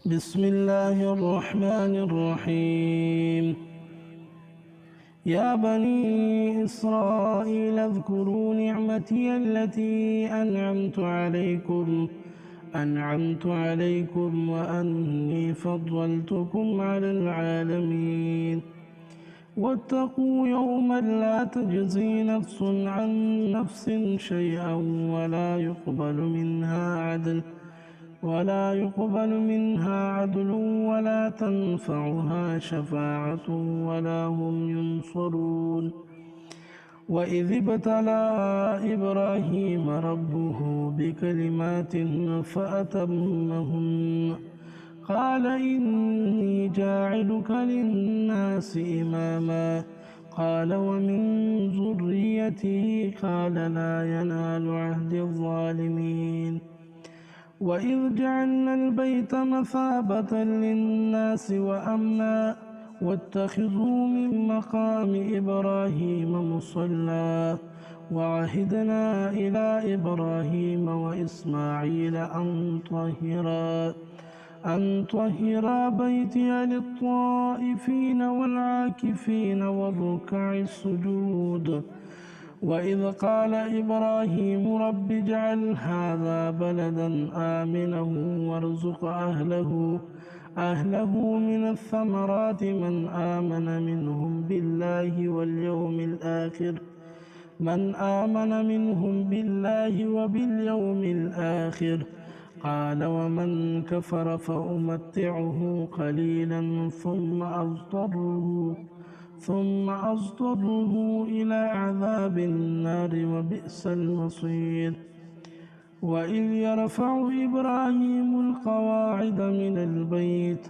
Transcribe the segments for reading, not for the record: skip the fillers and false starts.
بسم الله الرحمن الرحيم. يا بني إسرائيل اذكروا نعمتي التي أنعمت عليكم وأني فضلتكم على العالمين. واتقوا يوما لا تجزي نفس عن نفس شيئا ولا يقبل منها عدل ولا تنفعها شفاعة ولا هم ينصرون. وإذ ابتلى إبراهيم ربه بكلمات فأتمهن قال إني جاعلك للناس إماما قال ومن ذريتي قال لا ينال عهد الظالمين. وإذ جعلنا البيت مثابة للناس وأمنا واتخذوا من مقام إبراهيم مصلى وعهدنا إلى إبراهيم وإسماعيل أن طهرا بيتي للطائفين والعاكفين والركع السجود. وإذ قال إبراهيم رب اجعل هذا بلدا آمنا وارزق أهله من الثمرات من آمن منهم بالله وباليوم الآخر قال ومن كفر فأمتعه قليلا ثم أضطره إلى عذاب النار وبئس المصير. وإذ يرفع إبراهيم القواعد من البيت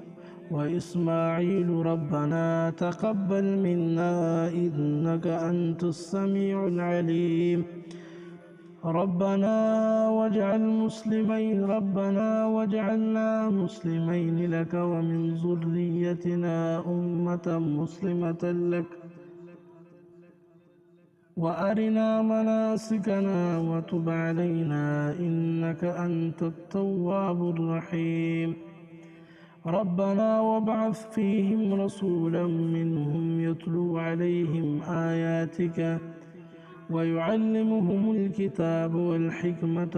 وإسماعيل ربنا تقبل منا إنك أنت السميع العليم. ربنا واجعلنا مسلمين لك ومن ذريتنا أمة مسلمة لك وأرنا مناسكنا وتب علينا إنك أنت التواب الرحيم. ربنا وابعث فيهم رسولا منهم يتلو عليهم آياتك ويعلمهم الكتاب والحكمة